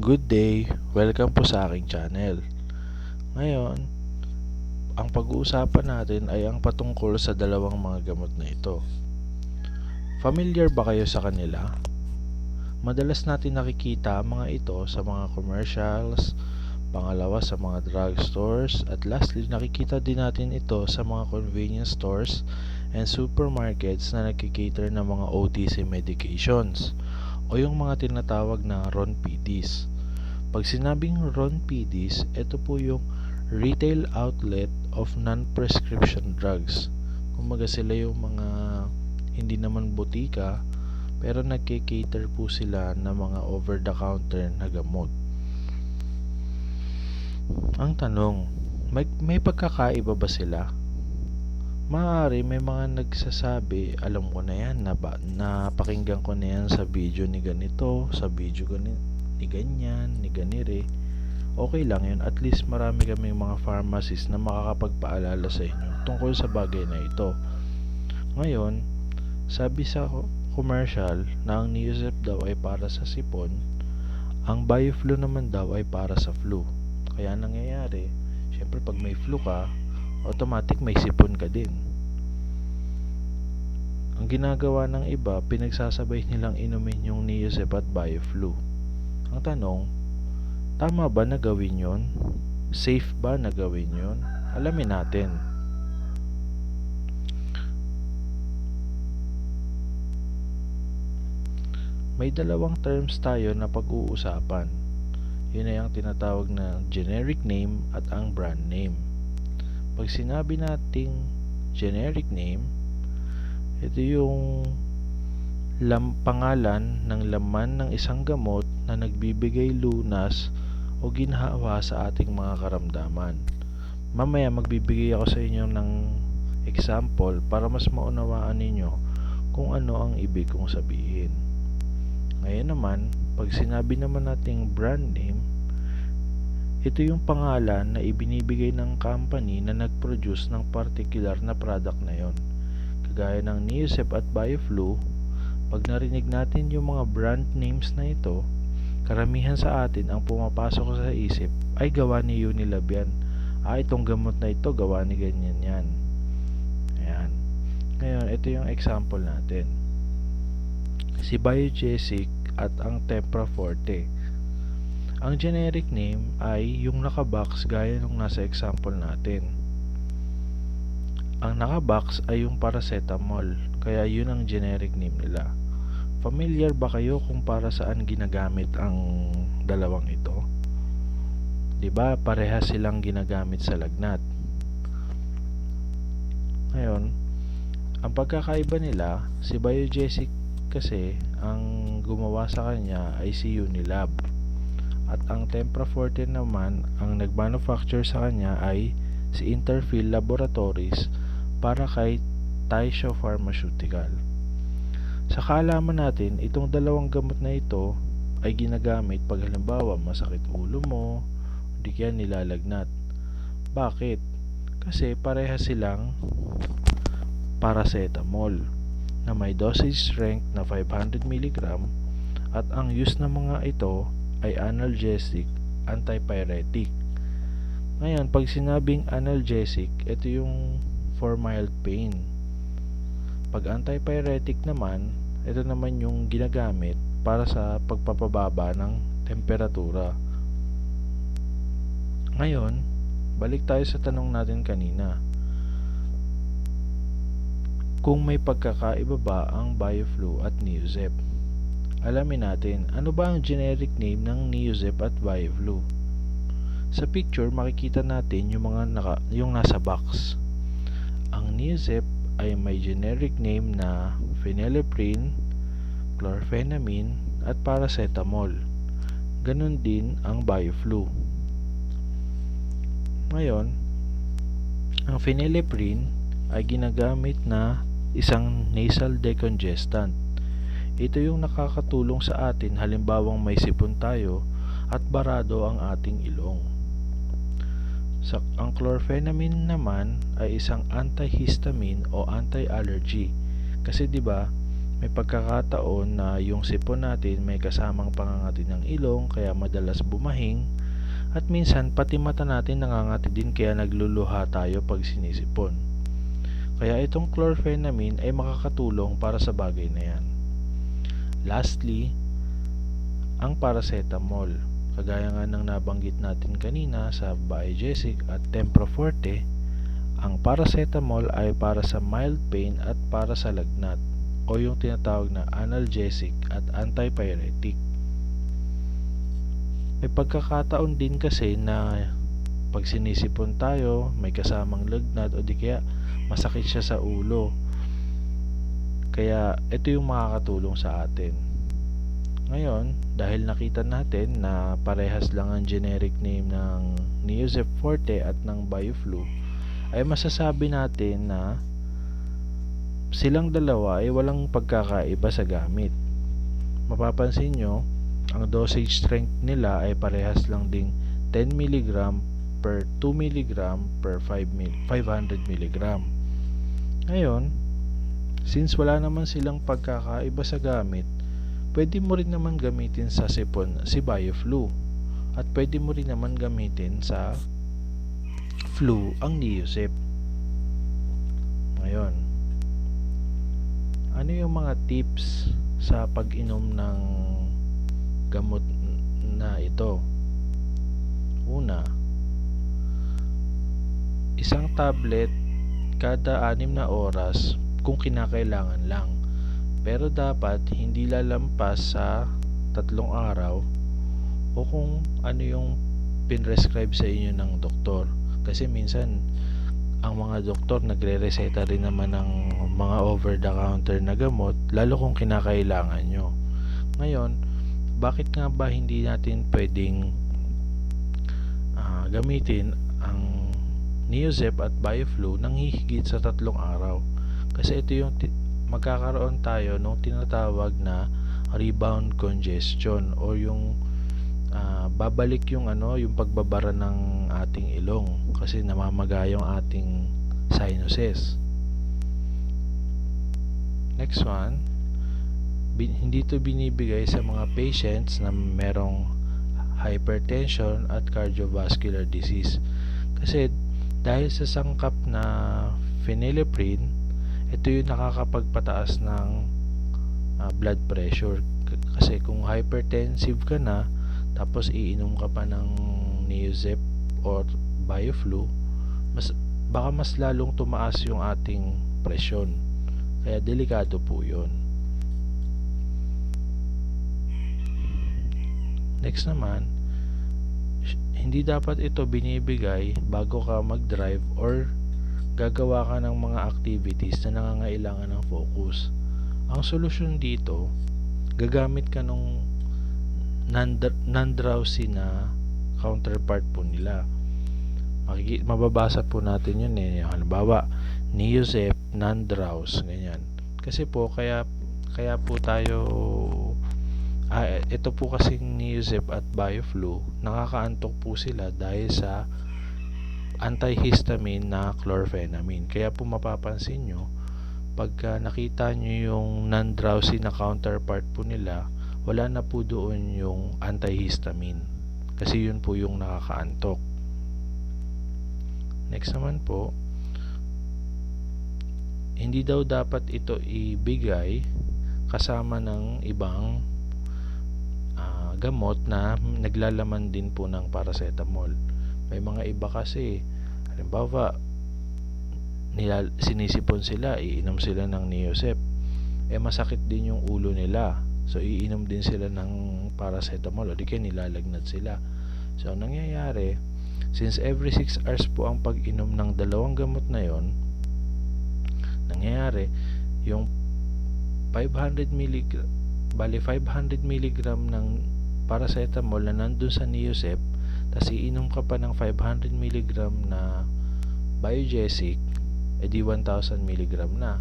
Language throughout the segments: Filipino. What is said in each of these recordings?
Good day! Welcome po sa aking channel. Ngayon, ang pag-uusapan natin ay ang patungkol sa dalawang mga gamot na ito. Familiar ba kayo sa kanila? Madalas natin nakikita ang mga ito sa mga commercials, pangalawa sa mga drugstores, at lastly nakikita din natin ito sa mga convenience stores and supermarkets na nagkikater ng mga OTC medications o yung mga tinatawag na RON-PDs. Pag sinabing RON-PDs, ito po yung Retail Outlet of Non-Prescription Drugs. Kumbaga sila yung mga hindi naman butika, pero nagkikater po sila ng mga over-the-counter na gamot. Ang tanong, may pagkakaiba ba sila? Maaari may mga nagsasabi, alam ko na yan, napakinggan ko na yan sa video ni ganito, sa video ni ganyan, ni ganire. Okay lang yun, at least marami kaming mga pharmacists na makakapagpaalala sa inyo tungkol sa bagay na ito. Ngayon, sabi sa commercial na ang Neosep daw ay para sa sipon, ang BioFlu naman daw ay para sa flu. Kaya nangyayari, syempre pag may flu ka, automatic may sipon ka din. Ang ginagawa ng iba, pinagsasabay nilang inumin yung Neosep at BioFlu. Ang tanong, tama ba na gawin yon? Safe ba na gawin yon? Alamin natin. May dalawang terms tayo na pag-uusapan. Yun ay ang tinatawag na generic name at ang brand name. Pag sinabi nating generic name, ito yung pangalan ng laman ng isang gamot na nagbibigay lunas o ginhawa sa ating mga karamdaman. Mamaya magbibigay ako sa inyo ng example para mas maunawaan ninyo kung ano ang ibig kong sabihin. Ngayon naman, pag sinabi naman nating brand name, ito yung pangalan na ibinibigay ng company na nag-produce ng particular na product na yon. Kagaya ng Neosep at BioFlu, pag narinig natin yung mga brand names na ito, karamihan sa atin ang pumapasok sa isip ay gawa ni Unilab yan. Itong gamot na ito gawa ni ganyan yan. Ayan. Ngayon, ito yung example natin. Si Biogesic at ang Tempra Forte. Ang generic name ay yung nakabox gaya nung nasa example natin. Ang nakabox ay yung paracetamol, kaya yun ang generic name nila. Familiar ba kayo kung para saan ginagamit ang dalawang ito? 'Di ba? Parehas silang ginagamit sa lagnat. Ngayon, ang pagkakaiba nila, si Biogesic kasi ang gumawa sa kanya ay si Unilab. At ang Tempra Forte naman, ang nagmanufacture sa kanya ay si Interfil Laboratories para kay Taisho Pharmaceutical. Sa kaalaman natin, itong dalawang gamot na ito ay ginagamit pag halimbawa masakit ulo mo, di kaya nilalagnat. Bakit? Kasi parehas silang paracetamol na may dosage strength na 500 mg at ang use ng mga ito ay analgesic, antipyretic. Ngayon, pag sinabing analgesic, ito yung for mild pain. Pag antipyretic naman, ito naman yung ginagamit para sa pagpapababa ng temperatura. Ngayon, balik tayo sa tanong natin kanina. Kung may pagkakaiba ba ang BioFlu at Neosep? Alamin natin, ano ba ang generic name ng Neosep at BioFlu? Sa picture, makikita natin yung yung nasa box. Ang Neosep ay may generic name na phenylephrine, chlorphenamine, at paracetamol. Ganon din ang BioFlu. Ngayon, ang phenylephrine ay ginagamit na isang nasal decongestant. Ito yung nakakatulong sa atin halimbawang may sipon tayo at barado ang ating ilong. Ang chlorphenamine naman ay isang antihistamine o anti-allergy. Kasi 'di ba, May pagkakataon na yung sipon natin may kasamang pangangati ng ilong kaya madalas bumahing, at minsan pati mata natin nangangati din kaya nagluluha tayo pag sinisipon. Kaya itong chlorpheniramine ay makakatulong para sa bagay na yan. Lastly, ang paracetamol. Kagaya nga ng nabanggit natin kanina sa Biogesic at Tempraforte, ang paracetamol ay para sa mild pain at para sa lagnat o yung tinatawag na analgesic at antipyretic. May pagkakataon din kasi na pag sinisipon tayo, may kasamang lagnat o di kaya masakit siya sa ulo. Kaya ito yung makakatulong sa atin. Ngayon, dahil nakita natin na parehas lang ang generic name ng Neosep Forte at ng BioFlu, ay masasabi natin na silang dalawa ay walang pagkakaiba sa gamit. Mapapansin nyo, ang dosage strength nila ay parehas lang ding 10 mg per 2 mg per 500 mg. Ngayon, since wala naman silang pagkakaiba sa gamit, pwede mo rin naman gamitin sa sipon si BioFlu at pwede mo rin naman gamitin sa flu ang Neosep. Ngayon, ano yung mga tips sa pag-inom ng gamot na ito? Una, isang tablet kada 6 na oras kung kinakailangan lang. Pero dapat hindi lalampas sa 3 araw o kung ano yung pinrescribe sa inyo ng doktor. Kasi minsan ang mga doktor nagre-reseta rin naman ng mga over-the-counter na gamot, lalo kung kinakailangan nyo. Ngayon, bakit nga ba hindi natin pwedeng gamitin ang Neosep at BioFlu nang hihigit sa 3 araw? Kasi ito yung magkakaroon tayo ng tinatawag na rebound congestion o yung babalik yung yung pagbabara ng ating ilong kasi namamaga yung ating sinuses. Next one, hindi to binibigay sa mga patients na merong hypertension at cardiovascular disease kasi dahil sa sangkap na phenylephrine, ito yung nakakapagpataas ng blood pressure. Kasi kung hypertensive ka na tapos iinom ka pa ng Neosep or BioFlu, baka mas lalong tumaas yung ating presyon. Kaya delikado po yun. Next naman, hindi dapat ito binibigay bago ka mag-drive or gagawa ka ng mga activities na nangangailangan ng focus. Ang solusyon dito, gagamit ka nung non-drowsy na counterpart po nila. Mababasa po natin yun halimbawa, Neosep non-drowse, ganyan. Kasi po, kaya po tayo ito po kasing Neosep at BioFlu, nakakaantok po sila dahil sa antihistamine na chlorpheniramine. Kaya po mapapansin nyo, pagka nakita nyo yung non-drowsy na counterpart po nila, wala na po doon yung antihistamine. Kasi yun po yung nakakaantok. Next naman po, hindi daw dapat ito ibigay kasama ng ibang gamot na naglalaman din po ng paracetamol. May mga iba kasi, halimbawa, sinisipon sila, iinom sila ng Neosep, masakit din yung ulo nila, so iinom din sila ng paracetamol o di kaya nilalagnat sila. So ang nangyayari, since every 6 hours po ang pag-inom ng dalawang gamot na yon, nangyayari yung 500 mg ng paracetamol na nandun sa Neosep, tas iinom ka pa ng 500 mg na Biogesic, edi 1000 mg na.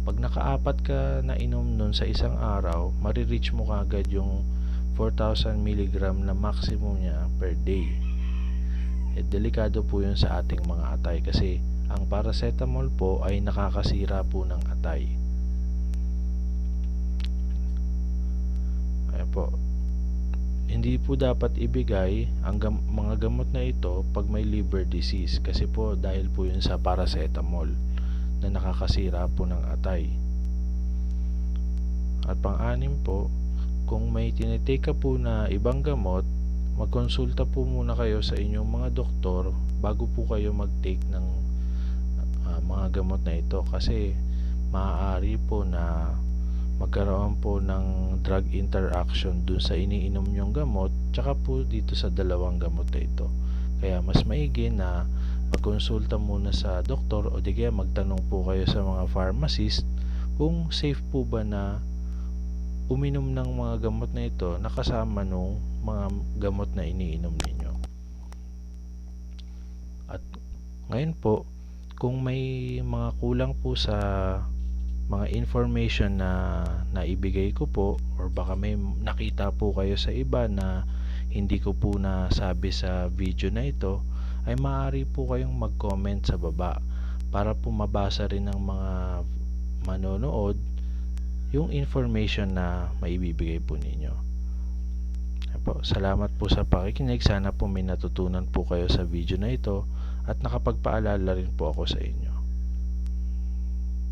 Pag nakaapat ka na inom nun sa isang araw, marireach mo kagad yung 4000 mg na maximum niya per day. Delikado po yun sa ating mga atay kasi ang paracetamol po ay nakakasira po ng atay. po. Hindi po dapat ibigay ang mga gamot na ito pag may liver disease kasi po dahil po yun sa paracetamol na nakakasira po ng atay. At pang-anim po, kung may tinitake ka po na ibang gamot, magkonsulta po muna kayo sa inyong mga doktor bago po kayo mag-take ng mga gamot na ito kasi maaari po na magkaroon po ng drug interaction dun sa iniinom nyong gamot tsaka po dito sa dalawang gamot na ito. Kaya mas maigi na magkonsulta muna sa doktor o di kaya magtanong po kayo sa mga pharmacist kung safe po ba na uminom ng mga gamot na ito na kasama nung mga gamot na iniinom ninyo. At ngayon po, kung may mga kulang po sa mga information na naibigay ko po or baka may nakita po kayo sa iba na hindi ko po nasabi sa video na ito, ay maaari po kayong mag-comment sa baba para po mabasa rin ng mga manonood yung information na maibibigay po ninyo. Salamat po sa pakikinig. Sana po may natutunan po kayo sa video na ito at nakapagpaalala rin po ako sa inyo.